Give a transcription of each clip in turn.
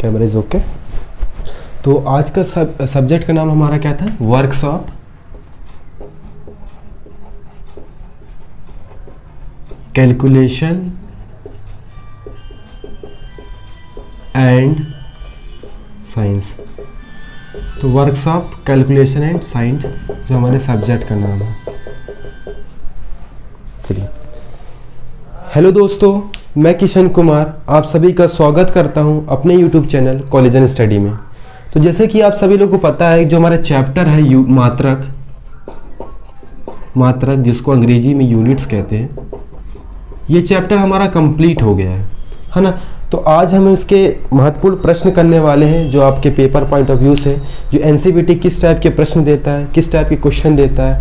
Camera is okay. तो आज का सब्जेक्ट का नाम हमारा क्या था? Workshop calculation and science. तो वर्कशॉप कैलकुलेशन एंड साइंस जो हमारे सब्जेक्ट का नाम है। चलिए, हेलो दोस्तों, मैं किशन कुमार आप सभी का स्वागत करता हूं अपने YouTube channel college and study में। तो जैसे कि आप सभी लोगों को पता है, जो हमारा चैप्टर है मात्रक जिसको अंग्रेजी में यूनिट्स कहते हैं, ये चैप्टर हमारा कंप्लीट हो गया है ना। तो आज हम इसके महत्वपूर्ण प्रश्न करने वाले हैं जो आपके पेपर पॉइंट ऑफ व्यू से, जो एनसीईआरटी किस टाइप के प्रश्न देता है, किस टाइप के क्वेश्चन देता है,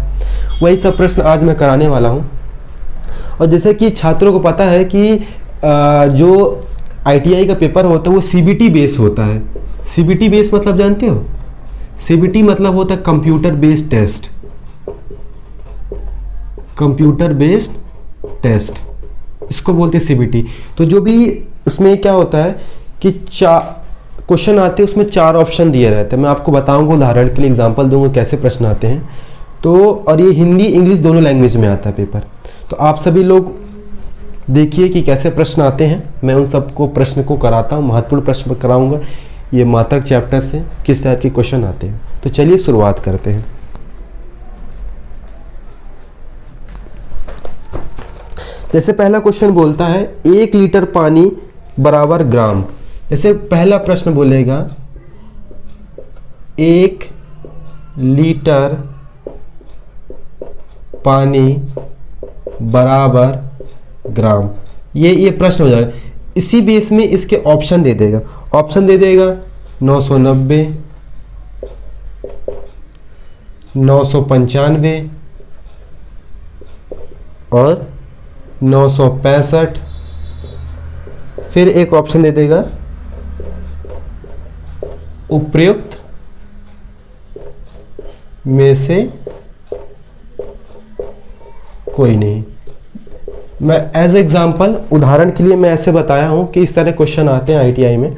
वही सब प्रश्न आज मैं कराने वाला हूँ। और जैसे कि छात्रों को पता है कि जो ITI का पेपर होता है वो CBT बेस होता है। CBT बेस मतलब जानते हो? CBT मतलब होता है computer based test. Computer based test इसको बोलते हैं CBT। तो जो भी उसमें क्या होता है कि क्वेश्चन आते हैं, उसमें 4 ऑप्शन दिए रहते हैं। मैं आपको बताऊंगा, उदाहरण के लिए एग्जांपल दूंगा कैसे प्रश्न आते हैं। तो और ये हिंदी इंग्लिश दोनों लैंग्वेज में आता है पेपर। तो आप सभी लोग देखिए कि कैसे प्रश्न आते हैं। मैं उन सबको प्रश्न को कराता हूँ, महत्वपूर्ण प्रश्न कराऊंगा। ये मात्रक चैप्टर से किस टाइप के क्वेश्चन आते हैं। तो चलिए शुरुआत करते हैं। जैसे पहला क्वेश्चन बोलता है 1 लीटर पानी बराबर ग्राम। जैसे पहला प्रश्न बोलेगा 1 लीटर पानी बराबर ग्राम, ये प्रश्न हो जाएगा। इसी बेस में इसके ऑप्शन दे देगा। ऑप्शन दे देगा 990, 995 और 965। फिर एक ऑप्शन दे देगा उपयुक्त में से कोई नहीं। मैं एज एग्जाम्पल, उदाहरण के लिए मैं ऐसे बताया हूं कि इस तरह क्वेश्चन आते हैं ITI में।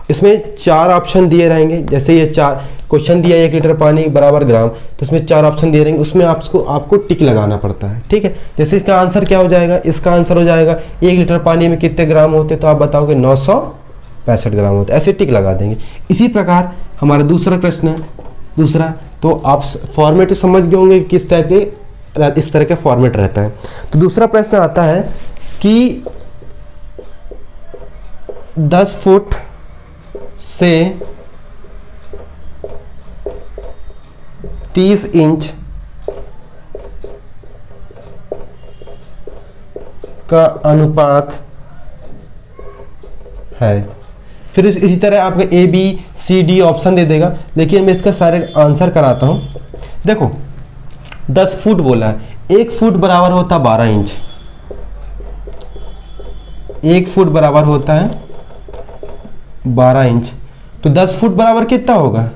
इसमें 4 ऑप्शन दिए रहेंगे। जैसे ये 4 क्वेश्चन दिया 1 लीटर पानी बराबर ग्राम, तो इसमें 4 ऑप्शन दिए रहेंगे। उसमें आपको टिक लगाना पड़ता है, ठीक है। जैसे इसका आंसर क्या हो जाएगा? इसका आंसर हो जाएगा 1 लीटर पानी में कितने ग्राम होते, तो आप बताओगे 965 ग्राम होते, ऐसे टिक लगा देंगे। इसी प्रकार हमारा दूसरा प्रश्न है। दूसरा, तो आप फॉर्मेट समझ गए होंगे किस टाइप के, इस तरह का फॉर्मेट रहता है। तो दूसरा प्रश्न आता है कि 10 फुट से 30 इंच का अनुपात है। फिर इसी तरह आपका ABCD ऑप्शन दे देगा। लेकिन मैं इसका सारे आंसर कराता हूं। देखो, 10 फुट बोला है। 1 फुट बराबर होता है 12 इंच। 1 फुट बराबर होता है 12 इंच। तो 10 फुट बराबर कितना होगा?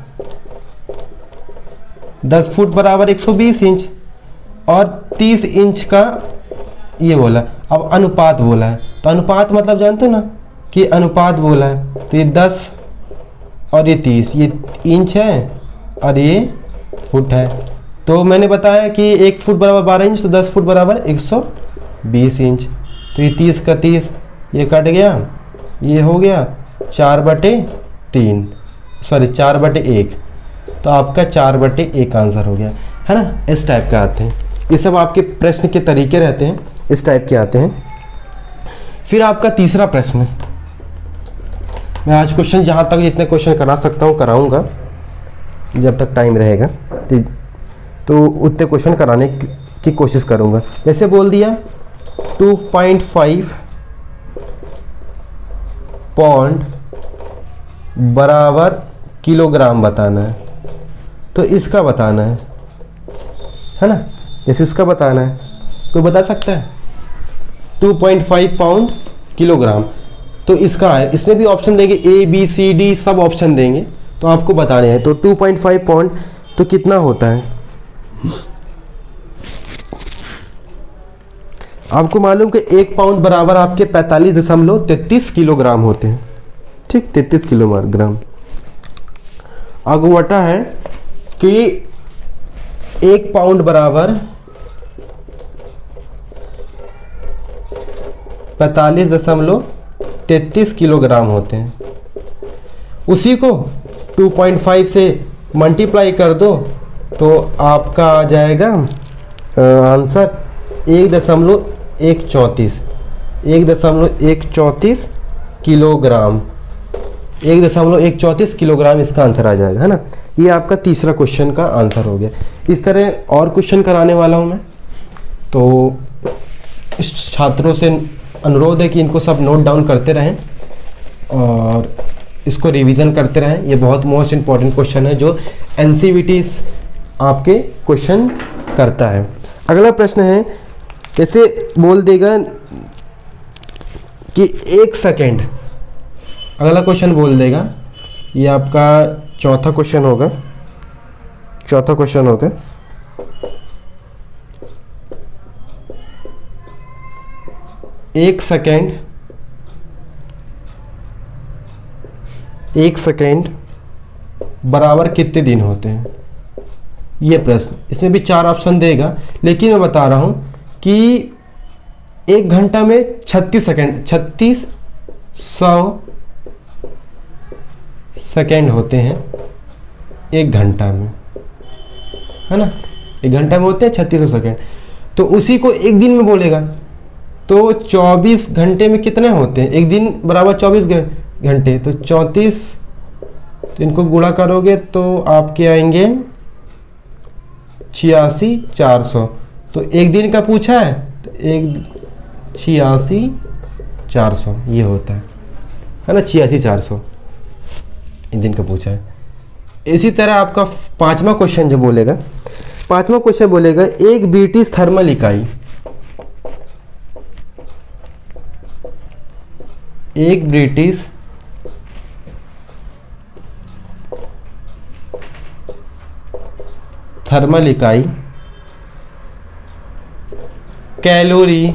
10 फुट बराबर 120 इंच। और 30 इंच का ये बोला। अब अनुपात बोला है, तो अनुपात मतलब जानते हो ना कि अनुपात बोला है। तो ये 10 और ये 30, ये इंच है और ये फुट है। तो मैंने बताया कि 1 फुट बराबर 12 इंच, तो 10 फुट बराबर 120 इंच। तो ये 30 का 30 ये कट गया, ये हो गया 4/3, सॉरी 4/1। तो आपका 4/1 आंसर हो गया, है ना। इस टाइप का आते हैं। ये सब आपके प्रश्न के तरीके रहते हैं, इस टाइप के आते हैं। फिर आपका तीसरा प्रश्न, मैं आज क्वेश्चन जहाँ तक जितने क्वेश्चन करा सकता हूँ कराऊंगा, जब तक टाइम रहेगा तो उतने क्वेश्चन कराने की कोशिश करूंगा। जैसे बोल दिया 2.5 पौंड बराबर किलोग्राम बताना है। तो इसका बताना है ना। जैसे इसका बताना है, कोई बता सकता है? 2.5 पाउंड किलोग्राम। तो इसका है, इसमें भी ऑप्शन देंगे ABCD सब ऑप्शन देंगे, तो आपको बताने हैं। तो 2.5 पाउंड तो कितना होता है? आपको मालूम कि 1 पाउंड बराबर आपके 45.33 किलोग्राम होते हैं, ठीक, 33 किलोग्राम। अगुवटा है कि 1 पाउंड बराबर 45.33 किलोग्राम होते हैं। उसी को 2.5 से मल्टीप्लाई कर दो तो आपका आ जाएगा आंसर 1.134 किलोग्राम। 1.134 किलोग्राम इसका आंसर आ जाएगा, है ना। ये आपका तीसरा क्वेश्चन का आंसर हो गया। इस तरह और क्वेश्चन कराने वाला हूँ मैं, तो इस छात्रों से अनुरोध है कि इनको सब नोट डाउन करते रहें और इसको रिवीजन करते रहें। ये बहुत मोस्ट इम्पॉर्टेंट क्वेश्चन है जो एनसीईआरटी आपके क्वेश्चन करता है। अगला प्रश्न है, ऐसे बोल देगा कि 1 सेकेंड, अगला क्वेश्चन बोल देगा, ये आपका चौथा क्वेश्चन होगा। 1 सेकेंड बराबर कितने दिन होते हैं, ये प्रश्न। इसमें भी 4 ऑप्शन देगा, लेकिन मैं बता रहा हूं कि 1 घंटा में 3600 सेकेंड होते हैं 1 घंटा में, है ना। 1 घंटा में होते हैं 3600 सेकेंड। तो उसी को 1 दिन में बोलेगा तो 24 घंटे में कितने होते हैं, 1 दिन बराबर 24 घंटे, तो 34, तो इनको गुणा करोगे तो आपके आएंगे 86,400। तो 1 दिन का पूछा है तो 86,400 ये होता है ना। 86,400 1 दिन का पूछा है। इसी तरह आपका 5वां क्वेश्चन जो बोलेगा, 5वां क्वेश्चन बोलेगा एक ब्रिटिश थर्मल इकाई, एक ब्रिटिश थर्मल इकाई कैलोरी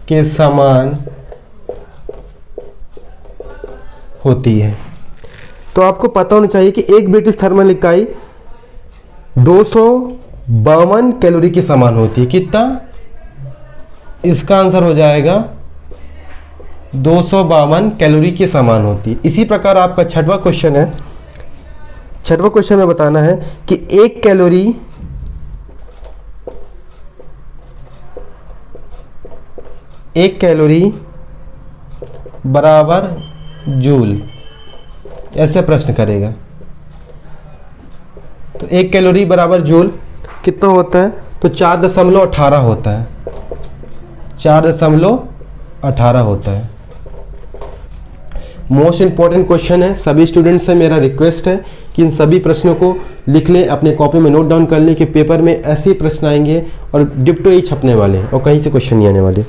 के समान होती है। तो आपको पता होना चाहिए कि एक ब्रिटिश थर्मल इकाई 252 कैलोरी के समान होती है। कितना, इसका आंसर हो जाएगा 252 कैलोरी के समान होती है। इसी प्रकार आपका 6वां क्वेश्चन है। 6वां क्वेश्चन में बताना है कि 1 कैलोरी बराबर जूल, ऐसे प्रश्न करेगा। तो 1 कैलोरी बराबर जूल कितना होता है, तो 4.18 होता है। 4.18 होता है। मोस्ट इंपॉर्टेंट क्वेश्चन है। सभी स्टूडेंट्स से मेरा रिक्वेस्ट है कि इन सभी प्रश्नों को लिख लें, अपने कॉपी में नोट डाउन कर लें कि पेपर में ऐसे ही प्रश्न आएंगे और डिप्टो ही छपने वाले हैं और कहीं से क्वेश्चन नहीं आने वाले।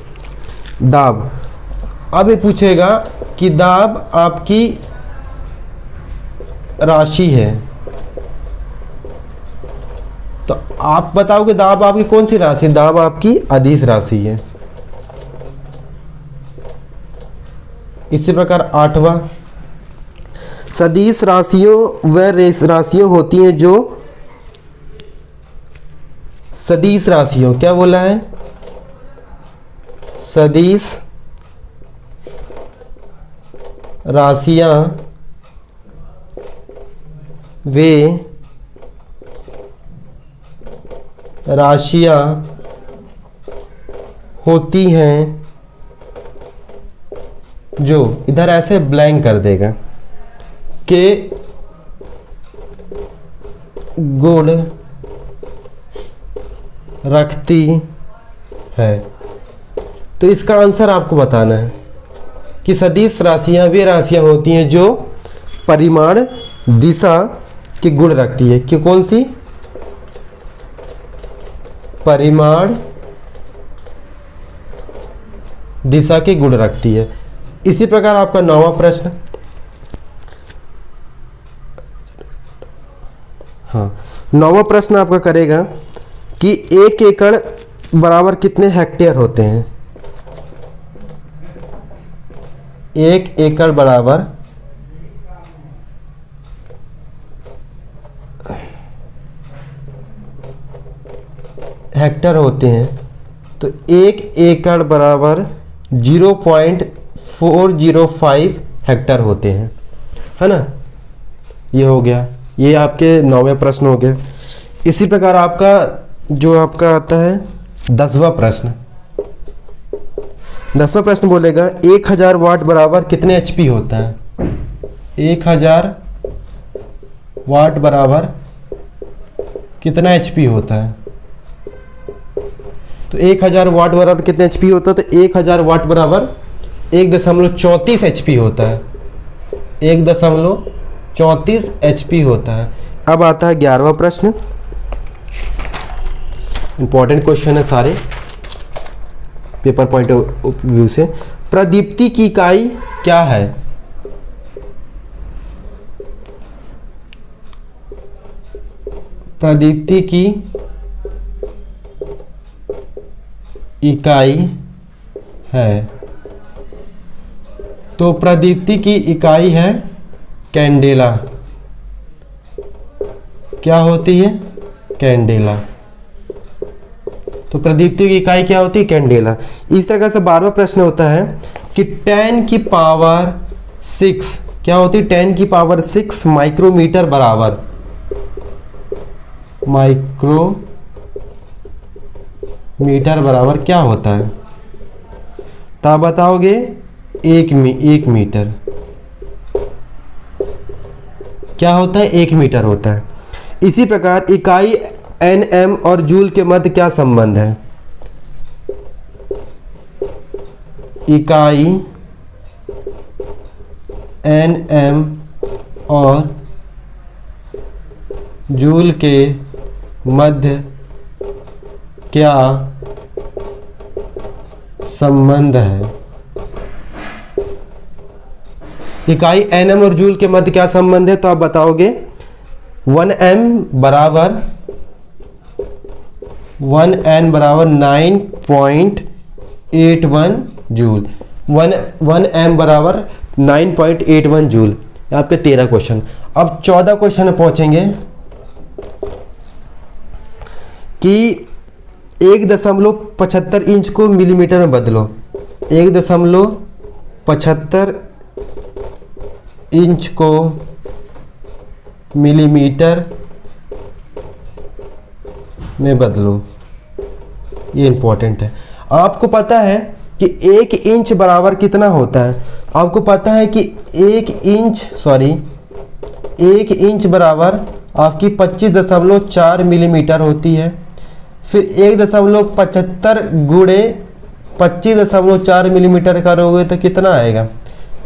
दाब, अब ये पूछेगा कि दाब आपकी राशि है, तो आप बताओगे दाब आपकी कौन सी राशि? दाब आपकी अदिश राशि है। इसी प्रकार 8वां, सदिश राशियों व राशियों होती हैं जो सदिश राशियों, क्या बोला है? सदिश राशियां वे राशियां होती हैं जो, इधर ऐसे ब्लैंक कर देगा, के गुण रखती है। तो इसका आंसर आपको बताना है कि सदिश राशियां वे राशियां होती हैं जो परिमाण दिशा के गुण रखती है। कि कौन सी? परिमाण दिशा के गुण रखती है। इसी प्रकार आपका 9वां प्रश्न, हाँ 9वां प्रश्न आपका करेगा कि 1 एकड़ बराबर कितने हेक्टेयर होते हैं? 1 एकड़ बराबर हेक्टर होते हैं। तो 1 एकड़ बराबर 0.405 हेक्टर होते हैं, है ना। ये हो गया, ये आपके 9वें प्रश्न हो गए। इसी प्रकार आपका जो आपका आता है 10वां प्रश्न। 10वां प्रश्न बोलेगा 1000 वाट बराबर कितने HP होता है? 1000 वाट बराबर कितना HP होता है? तो 1000 वाट बराबर कितने HP होता है? तो 1000 वाट बराबर 1.34 HP होता है। 1.34 HP होता है। अब आता है 11वां प्रश्न। इंपॉर्टेंट क्वेश्चन है सारे पेपर पॉइंट ऑफ व्यू से। प्रदीप्ति की इकाई क्या है? प्रदीप्ति की इकाई है। तो प्रदीप्ति की इकाई है कैंडेला। क्या होती है? कैंडेला। तो प्रदीप्ति की इकाई क्या होती है? कैंडेला। इस तरह से 12वां प्रश्न होता है कि 10 की पावर 6 क्या होती है? 10 की पावर 6 माइक्रोमीटर बराबर, माइक्रोमीटर बराबर क्या होता है? तो आप बताओगे 1 मीटर। क्या होता है? 1 मीटर होता है। इसी प्रकार इकाई nm और जूल के मध्य क्या संबंध है? इकाई nm और जूल के मध्य क्या संबंध है? इकाई nm और जूल के मध्य क्या संबंध है? तो आप बताओगे 1n बराबर 9.81 जूल। 1m बराबर 9.81 जूल। आपके 13 क्वेश्चन। अब 14 क्वेश्चन में पहुंचेंगे कि 1.75 इंच को मिलीमीटर में बदलो। 1.75 इंच को मिलीमीटर में बदलो। ये इंपॉर्टेंट है। आपको पता है कि 1 इंच बराबर कितना होता है? आपको पता है कि 1 इंच बराबर आपकी 25.4 मिलीमीटर होती है। फिर 1.75 गुणे 25.4 मिलीमीटर करोगे तो कितना आएगा?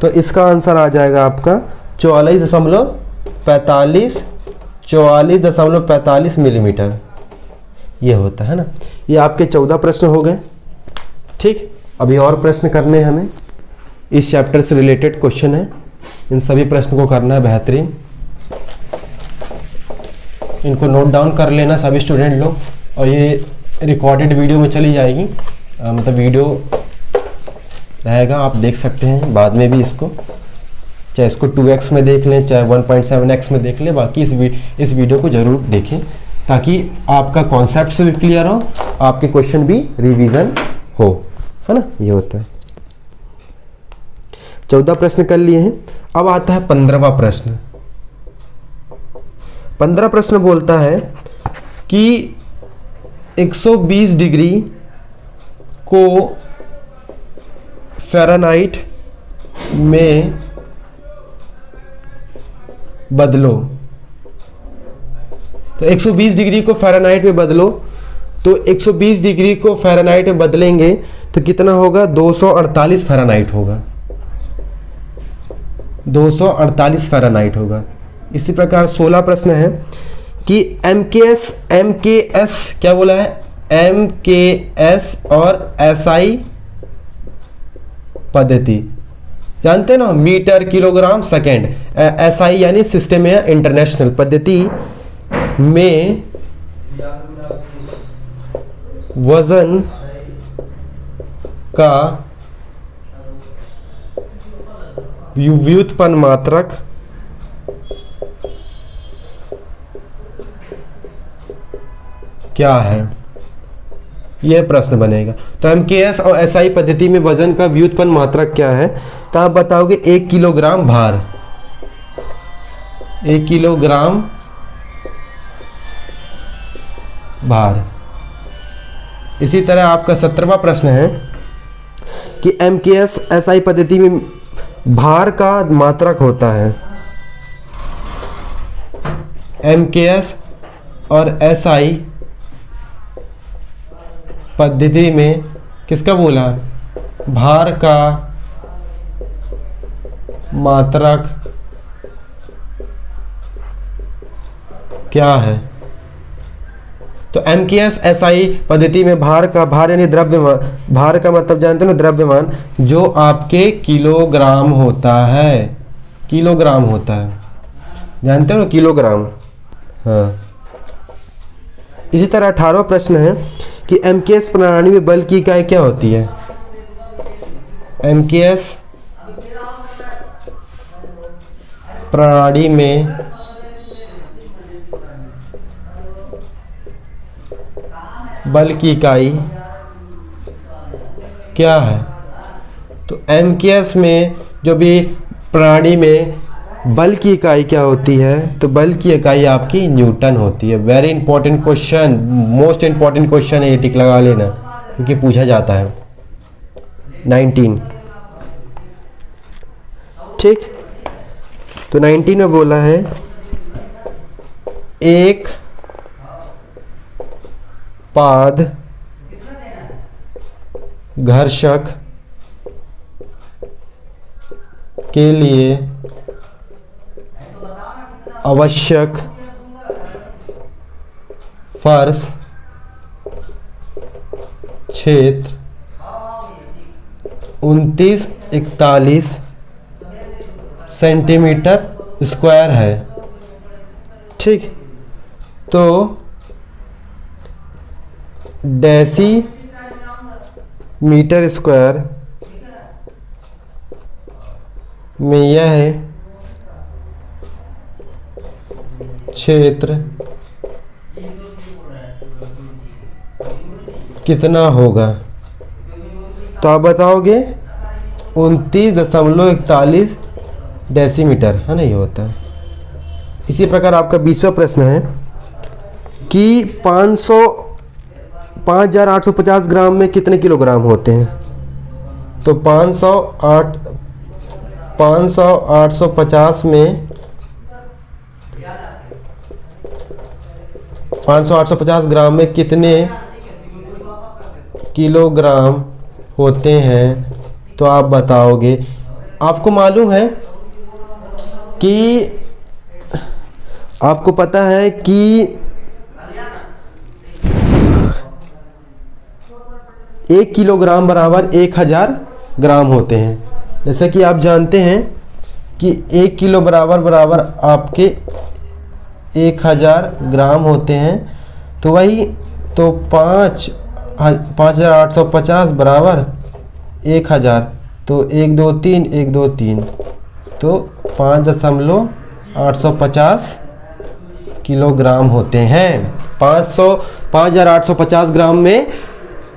तो इसका आंसर आ जाएगा आपका 44.45 मिलीमीटर। ये होता है ना। ये आपके 14 प्रश्न हो गए। ठीक, अभी और प्रश्न करने हैं हमें। इस चैप्टर से रिलेटेड क्वेश्चन है, इन सभी प्रश्न को करना है बेहतरीन। इनको नोट डाउन कर लेना सभी स्टूडेंट लोग, और ये रिकॉर्डेड वीडियो में चली जाएगी। मतलब वीडियो रहेगा, आप देख सकते हैं बाद में भी इसको, चाहे इसको 2x में देख लें, चाहे 1.7x में देख लें। बाकी इस वीडियो को ज़रूर देखें ताकि आपका कॉन्सेप्ट भी क्लियर हो, आपके क्वेश्चन भी रिवीजन हो, है ना। ये होता है। 14 प्रश्न कर लिए हैं। अब आता है 15वां प्रश्न। 15 प्रश्न बोलता है कि 120 डिग्री को फ़ारेनहाइट में बदलो। तो 120 डिग्री को फ़ारेनहाइट में बदलो। तो 120 डिग्री को फ़ारेनहाइट में बदलेंगे तो कितना होगा? 248 फ़ारेनहाइट होगा। 248 फ़ारेनहाइट होगा। इसी प्रकार 16 प्रश्न है कि MKS क्या बोला है? MKS और SI पद्धति जानते हैं ना, मीटर किलोग्राम सेकेंड। SI यानी सिस्टम या इंटरनेशनल पद्धति में वजन का व्युत्पन्न मात्रक क्या है, यह प्रश्न बनेगा। तो एमकेएस और एसआई पद्धति में वजन का व्युत्पन्न मात्रक क्या है, तो आप बताओगे 1 किलोग्राम भार, 1 किलोग्राम भार। इसी तरह आपका 17वां प्रश्न है कि एमकेएस एसआई पद्धति में भार का मात्रक होता है। एमकेएस और एसआई पद्धति में किसका बोला, भार का मात्रक क्या है। तो एमकेएस एसआई पद्धति में भार यानी द्रव्यमान, भार का मतलब जानते हो ना, द्रव्यमान, जो आपके किलोग्राम होता है, किलोग्राम होता है, जानते हो ना, किलोग्राम। हाँ। इसी तरह 18वां प्रश्न है कि एमकेएस प्रणाली में बल की इकाई क्या होती है। एमकेएस प्रणाली में बल की इकाई क्या है। तो एमकेएस में जो भी प्रणाली में बल की इकाई क्या होती है, तो बल की इकाई आपकी न्यूटन होती है। Very important question, most important question है, ये टिक लगा लेना क्योंकि पूछा जाता है। 19, ठीक। तो 19 में बोला है एक पाद घर्षक के लिए आवश्यक फर्श क्षेत्र 2941 सेंटीमीटर स्क्वायर है, ठीक। तो डेसी मीटर स्क्वायर में यह क्षेत्र कितना होगा, तो आप बताओगे 29.41 डेसीमीटर, है ना, ये होता है। इसी प्रकार आपका 20वां प्रश्न है कि 5850 ग्राम में कितने किलोग्राम होते हैं। तो 850 में 850 ग्राम में कितने किलोग्राम होते हैं, तो आप बताओगे। आपको मालूम है कि आपको पता है कि 1 किलोग्राम बराबर 1000 ग्राम होते हैं। जैसे कि आप जानते हैं कि 1 किलो बराबर आपके 1000 ग्राम होते हैं। तो वही, तो 5850 बराबर 1000, तो 1 2 3 1 2 3, तो 5.850 किलोग्राम होते हैं। 5850 ग्राम में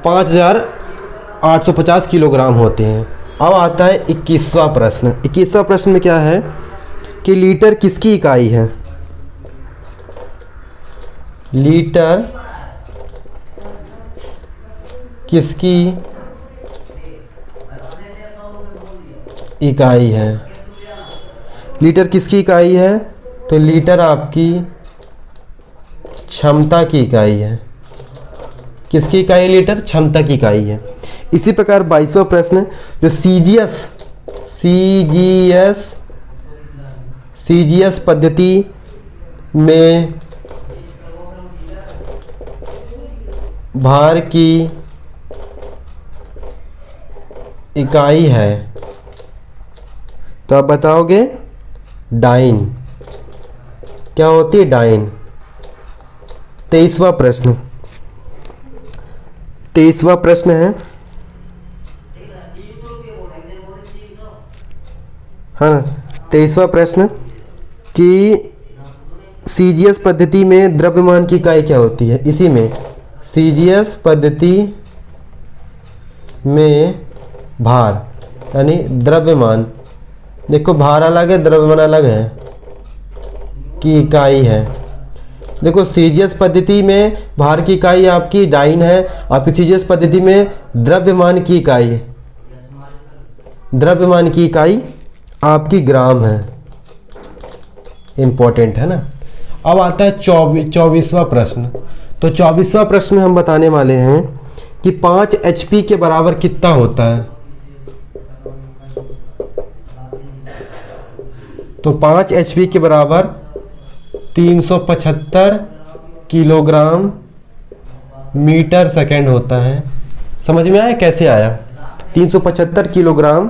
5850 किलोग्राम होते हैं। अब आता है 21वां प्रश्न। 21वां प्रश्न में क्या है कि लीटर किसकी इकाई है। लीटर किसकी इकाई है। लीटर किसकी इकाई है, तो लीटर आपकी क्षमता की इकाई है। किसकी इकाई, लीटर क्षमता की इकाई है। इसी प्रकार 22वां प्रश्न जो सीजीएस पद्धति में भार की इकाई है, तो आप बताओगे डाइन। क्या होती है, डाइन। 23वां प्रश्न 23वां प्रश्न है, हाँ 23वां प्रश्न कि सीजीएस पद्धति में द्रव्यमान की इकाई क्या होती है। इसी में सीजीएस पद्धति में भार यानी द्रव्यमान, देखो भार अलग है द्रव्यमान अलग है, की इकाई है। देखो सीजीएस पद्धति में भार की इकाई आपकी डाइन है, आपकी सीजीएस पद्धति में द्रव्यमान की इकाई, द्रव्यमान की इकाई आपकी ग्राम है। इंपॉर्टेंट है ना। अब आता है 24वां प्रश्न। तो 24वां प्रश्न में हम बताने वाले हैं कि 5 HP के बराबर कितना होता है। तो 5 HP के बराबर 375 किलोग्राम मीटर सेकेंड होता है। समझ में आया कैसे आया? 375 किलोग्राम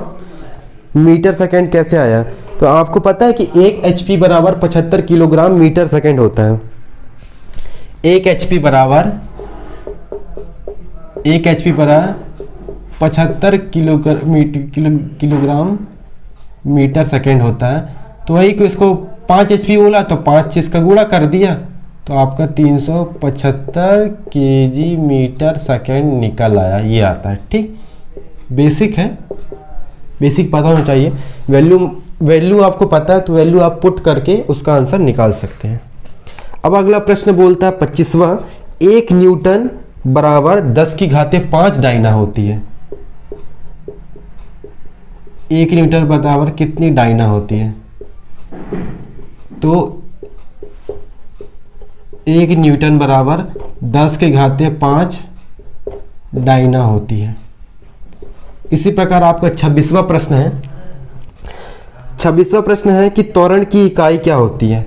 मीटर सेकेंड कैसे आया? तो आपको पता है कि 1 HP बराबर 75 किलोग्राम मीटर सेकेंड होता है। 1 HP बराबर 75 किलोग्राम मीटर सेकेंड होता है। तो वही को इसको 5 HP बोला तो 5 से इसका गुणा कर दिया तो आपका 375 kg मीटर सेकेंड निकल आया। ये आता है। ठीक, बेसिक है, बेसिक पता होना चाहिए। वैल्यू आपको पता है तो वैल्यू आप पुट करके उसका आंसर निकाल सकते हैं। अब अगला प्रश्न बोलता है 25वां, 1 न्यूटन बराबर 10 की घाते 5 डायना होती है। 1 न्यूटन बराबर कितनी डायना होती है? तो 1 न्यूटन बराबर 10 के घाते 5 डायना होती है। इसी प्रकार आपका 26वां प्रश्न है। 26वां प्रश्न है कि त्वरण की इकाई क्या होती है?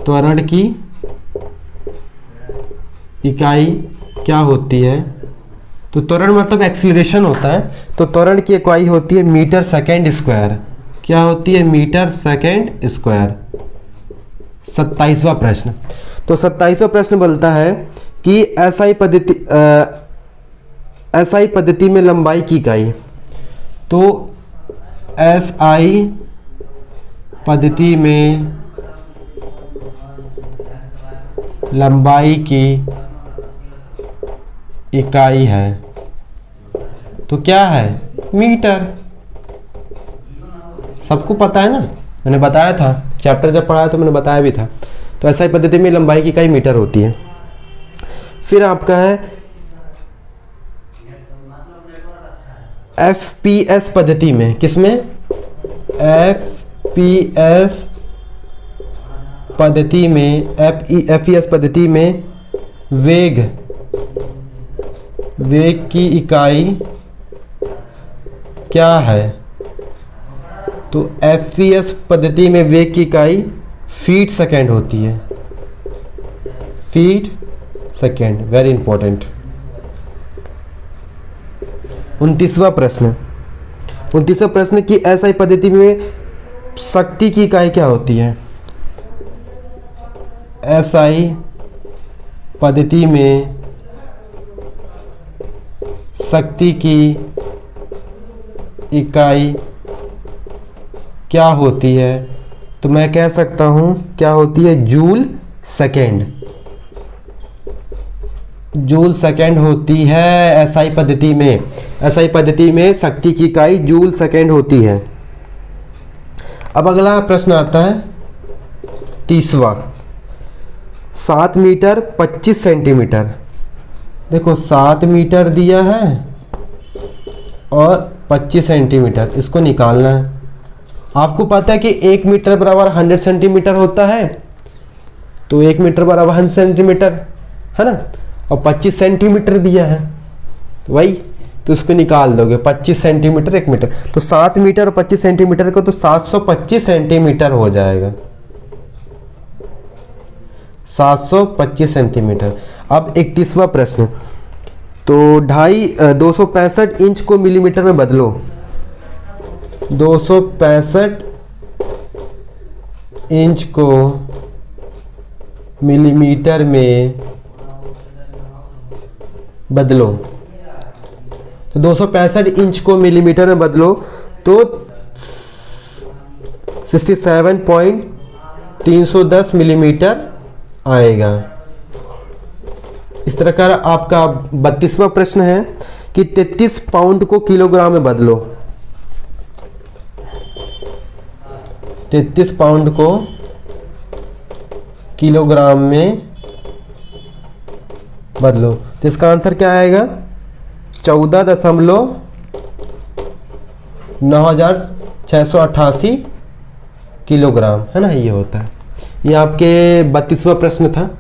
त्वरण की इकाई क्या होती है? तो त्वरण मतलब एक्सीलरेशन होता है। तो त्वरण की इकाई होती है मीटर सेकेंड स्क्वायर। क्या होती है? Metre second square. 27वां प्रश्न। तो 27वां प्रश्न बोलता है कि एसआई पद्धति में लंबाई की इकाई। तो एसआई पद्धति में लंबाई की इकाई है तो क्या है? मीटर। सबको पता है ना, मैंने बताया था चैप्टर जब पढ़ाया तो मैंने बताया भी था। तो एसआई पद्धति में लंबाई की इकाई मीटर होती है। फिर आपका है एफपीएस पद्धति में। किसमें? एफपीएस पद्धति में, एफईएस पद्धति में वेग की इकाई क्या है? तो एफईएस पद्धति में वेग की इकाई फीट सेकेंड होती है। Feet second, very important. 29वां प्रश्न। 29वां प्रश्न की एसआई पद्धति में शक्ति की इकाई क्या होती है? एसआई पद्धति में शक्ति की इकाई क्या होती है? तो मैं कह सकता हूं क्या होती है? Joule second. जूल सेकेंड होती है एसआई पद्धति में। एसआई पद्धति में शक्ति की इकाई जूल सेकेंड होती है। अब अगला प्रश्न आता है 30वां। 7 मीटर 25 सेंटीमीटर। देखो 7 मीटर दिया है और 25 सेंटीमीटर, इसको निकालना है। आपको पता है कि 1 मीटर बराबर 100 सेंटीमीटर होता है। तो 1 मीटर बराबर 100 सेंटीमीटर है ना, और 25 सेंटीमीटर दिया है तो वही, तो इसको निकाल दोगे 25 सेंटीमीटर 1 मीटर। तो 7 मीटर और 25 सेंटीमीटर को तो 725 सेंटीमीटर हो जाएगा। 725 सेंटीमीटर। अब 31वां प्रश्न। तो 265 इंच को मिलीमीटर में बदलो। 265 इंच को मिलीमीटर में बदलो, तो 265 इंच को मिलीमीटर में बदलो तो 67.310 मिलीमीटर आएगा। इस तरह का आपका 32वां प्रश्न है कि 33 पाउंड को किलोग्राम में बदलो। 33 पाउंड को किलोग्राम में बदलो, तो इसका आंसर क्या आएगा? 14,9688 किलोग्राम, है ना, ये होता है। ये आपके 32वां प्रश्न था।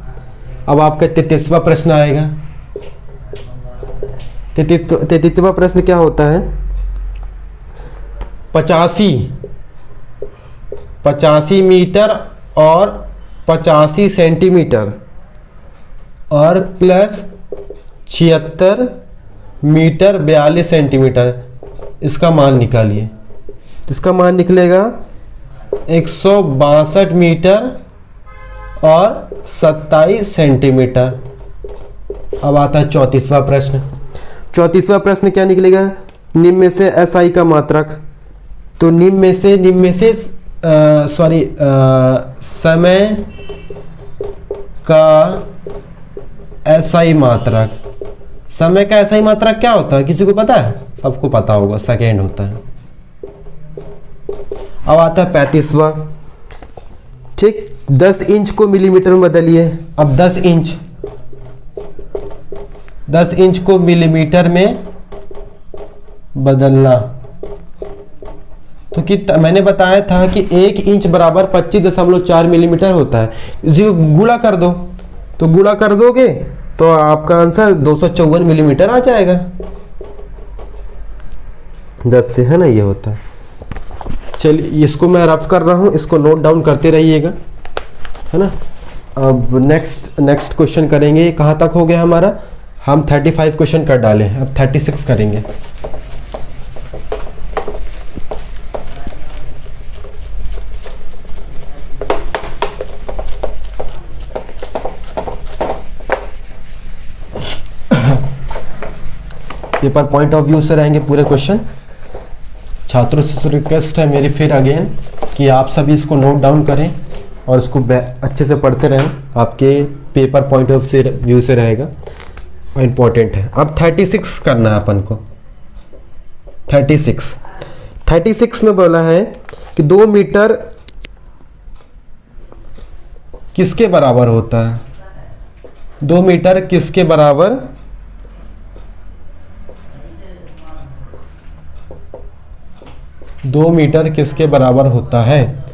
अब आपका 33वां प्रश्न आएगा। 33वां प्रश्न क्या होता है? 85 मीटर और 85 सेंटीमीटर और प्लस 76 मीटर 42 सेंटीमीटर, इसका मान निकालिए। इसका मान निकलेगा 162 मीटर और 27 सेंटीमीटर। अब आता है 34वां प्रश्न। 34वां प्रश्न क्या निकलेगा? निम्न में से एसआई का मात्रक। तो निम्न में से समय का एसआई मात्रक। समय का एसआई मात्रक क्या होता है, किसी को पता है? सबको पता होगा, सेकेंड होता है। अब आता है 35वां। ठीक, 10 इंच को मिलीमीटर में बदलिए। अब 10 इंच को मिलीमीटर में बदलना, तो मैंने बताया था कि 1 इंच बराबर 25.4 मिलीमीटर होता है। इसी गुणा कर दो, तो गुणा कर दोगे तो आपका आंसर 254 मिलीमीटर आ जाएगा 10 से, है ना, ये होता है। चलिए, इसको मैं रफ कर रहा हूँ, इसको नोट डाउन करते रहिएगा, है ना। अब नेक्स्ट क्वेश्चन करेंगे। कहाँ तक हो गया हमारा? हम 35 क्वेश्चन कर डाले, अब 36 करेंगे। पेपर पॉइंट ऑफ व्यू से रहेंगे पूरे क्वेश्चन। छात्रों से रिक्वेस्ट है मेरी फिर अगेन कि आप सभी इसको नोट डाउन करें और इसको अच्छे से पढ़ते रहें। आपके पेपर पॉइंट ऑफ व्यू से रहेगा, इम्पोर्टेंट है। अब 36 करना है अपन को। 36 में बोला है कि 2 मीटर किसके बराबर होता है? 2 मीटर किसके बराबर? 2 मीटर किसके बराबर होता है?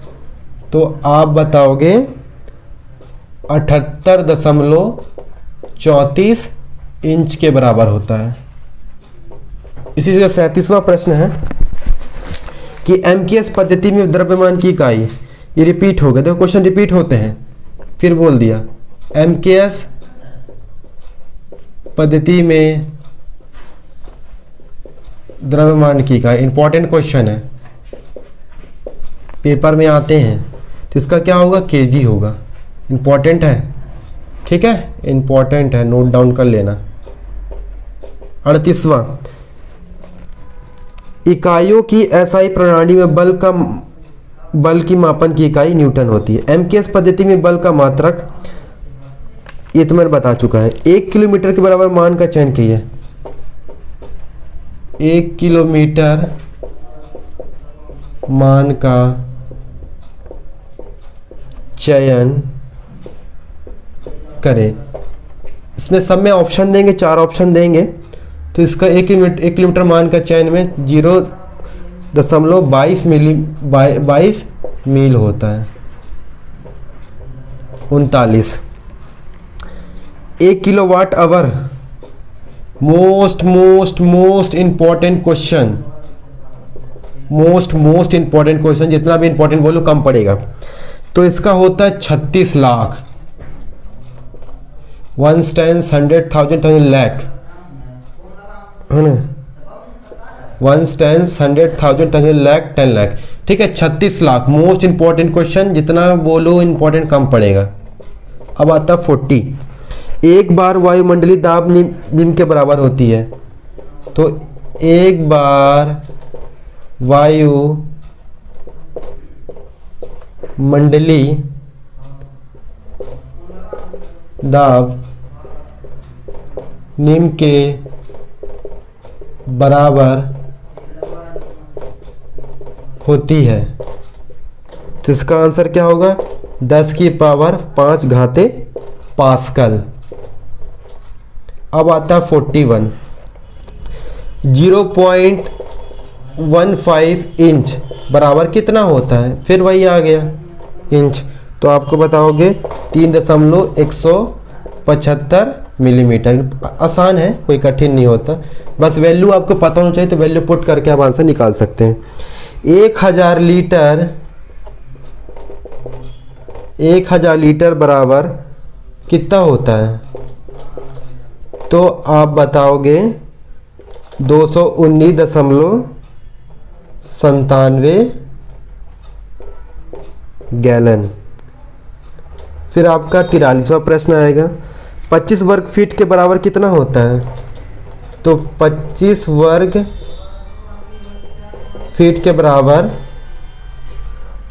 तो आप बताओगे 78.34 इंच के बराबर होता है। इसी से 37वां प्रश्न है कि एमकेएस पद्धति में द्रव्यमान की इकाई, ये रिपीट हो गया। देखो क्वेश्चन रिपीट होते हैं, फिर बोल दिया। एमकेएस पद्धति में द्रव्यमान की इकाई, इंपॉर्टेंट क्वेश्चन है, पेपर में आते हैं। तो इसका क्या होगा? केजी होगा। इंपॉर्टेंट है, ठीक है, इंपॉर्टेंट है, नोट डाउन कर लेना। 38वां, इकाइयों की एसआई प्रणाली में बल की मापन की इकाई न्यूटन होती है। एमकेएस पद्धति में बल का मात्रक, ये तो मैंने बता चुका है। 1 किलोमीटर के बराबर मान का चयन कीजिए। 1 किलोमीटर मान का चयन करें। इसमें सब में ऑप्शन देंगे, 4 ऑप्शन देंगे। तो इसका 1 किलोमीटर मान का चयन में 0.22 मील होता है। 39, 1 kilowatt hour, most important question, most important question. जितना भी इंपॉर्टेंट बोलो कम पड़ेगा। तो इसका होता है 36 लाख। 1 10 100,000 लाख, है ना। 1 10 100,000 लाख 10 लाख, ठीक है। 36 लाख मोस्ट इंपॉर्टेंट क्वेश्चन, जितना बोलो इंपॉर्टेंट कम पड़ेगा। अब आता 40। एक बार वायुमंडलीय दाब निम्न के बराबर होती है। तो एक बार वायु मंडलीय दाब निम्न के बराबर होती है। तो इसका आंसर क्या होगा? 10 की पावर 5 घाते पास्कल। अब आता है 41। 0.15 इंच बराबर कितना होता है? फिर वही आ गया इंच। तो आपको बताओगे 3.175 मिलीमीटर। आसान है, कोई कठिन नहीं होता, बस वैल्यू आपको पता होना चाहिए। तो वैल्यू पुट करके आप आंसर निकाल सकते हैं। 1000 लीटर बराबर कितना होता है? तो आप बताओगे 219.97 गैलन। फिर आपका 43वां प्रश्न आएगा। 25 वर्ग फीट के बराबर कितना होता है? तो 25 वर्ग फीट के बराबर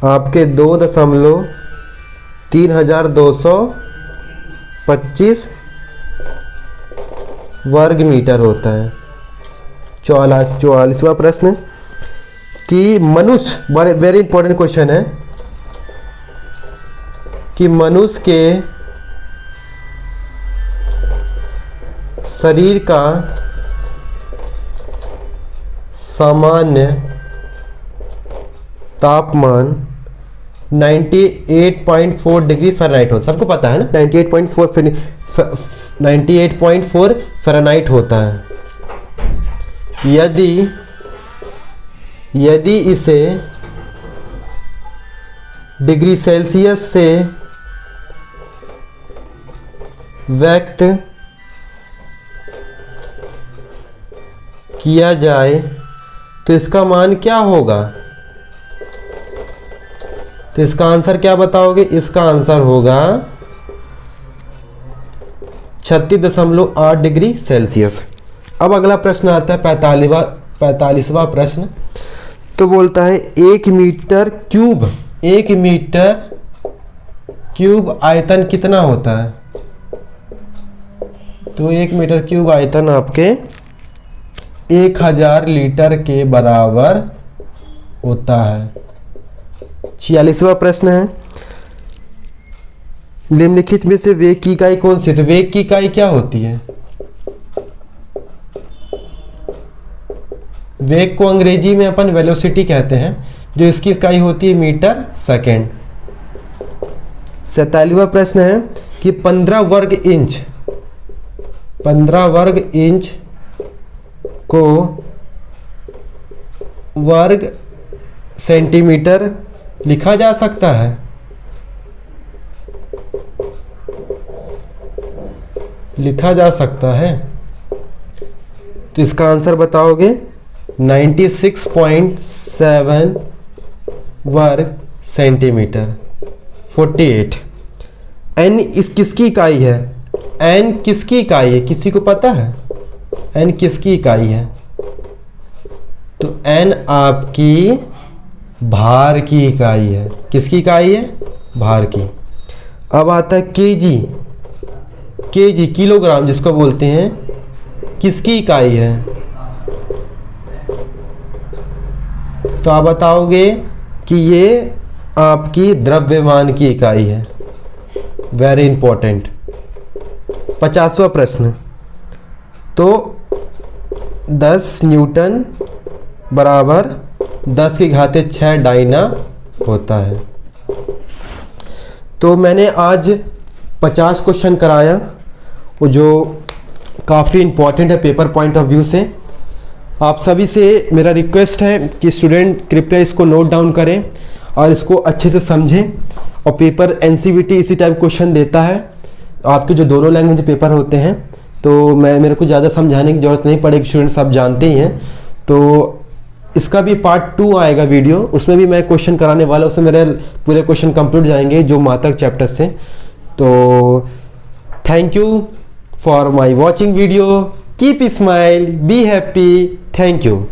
आपके 2.3225 वर्ग मीटर होता है। 44वां प्रश्न कि मनुष्य, वेरी इंपॉर्टेंट क्वेश्चन है, कि मनुष्य के शरीर का सामान्य तापमान 98.4 डिग्री फ़ारेनहाइट होता है। सबको पता है ना, 98.4 फ़ारेनहाइट होता है। यदि इसे डिग्री सेल्सियस से व्यक्त किया जाए तो इसका मान क्या होगा? तो इसका आंसर क्या बताओगे? इसका आंसर होगा 36.8 डिग्री सेल्सियस। अब अगला प्रश्न आता है 45वां प्रश्न। तो बोलता है 1 मीटर क्यूब आयतन कितना होता है? तो 1 मीटर क्यूब आयतन आपके 1000 लीटर के बराबर होता है। 46वां प्रश्न है। निम्नलिखित में से वेग की इकाई कौन सी है? तो वेग की इकाई क्या होती है? वेग को अंग्रेजी में अपन वेलोसिटी कहते हैं, जो इसकी इकाई होती है मीटर सेकेंड। 47वां प्रश्न है कि 15 वर्ग इंच को वर्ग सेंटीमीटर लिखा जा सकता है? लिखा जा सकता है। तो इसका आंसर बताओगे 96.7 वर्ग सेंटीमीटर 48। एन इस किसकी इकाई है? एन किसकी इकाई है? किसी को पता है एन किसकी इकाई है? तो एन आपकी भार की इकाई है। किसकी इकाई है? भार की। अब आता है केजी। किलोग्राम जिसको बोलते हैं, किसकी इकाई है? तो आप बताओगे कि ये आपकी द्रव्यमान की इकाई है। Very important. 50वां प्रश्न। तो 10 न्यूटन बराबर 10 की घाते 6 डायना होता है। तो मैंने आज 50 क्वेश्चन कराया, वो जो काफ़ी इम्पॉर्टेंट है पेपर पॉइंट ऑफ व्यू से। आप सभी से मेरा रिक्वेस्ट है कि स्टूडेंट कृपया इसको नोट डाउन करें और इसको अच्छे से समझें। और पेपर एनसीईआरटी इसी टाइप क्वेश्चन देता है। आपके जो दोनों लैंग्वेज पेपर होते हैं, तो मेरे को ज़्यादा समझाने की ज़रूरत नहीं पड़ेगी, स्टूडेंट सब जानते ही हैं। तो इसका भी पार्ट 2 आएगा वीडियो, उसमें भी मैं क्वेश्चन कराने वाला हूँ। उसमें मेरे पूरे क्वेश्चन कंप्लीट जाएंगे जो मात्रक चैप्टर से। तो thank you for my watching video, keep smile, be happy, thank you.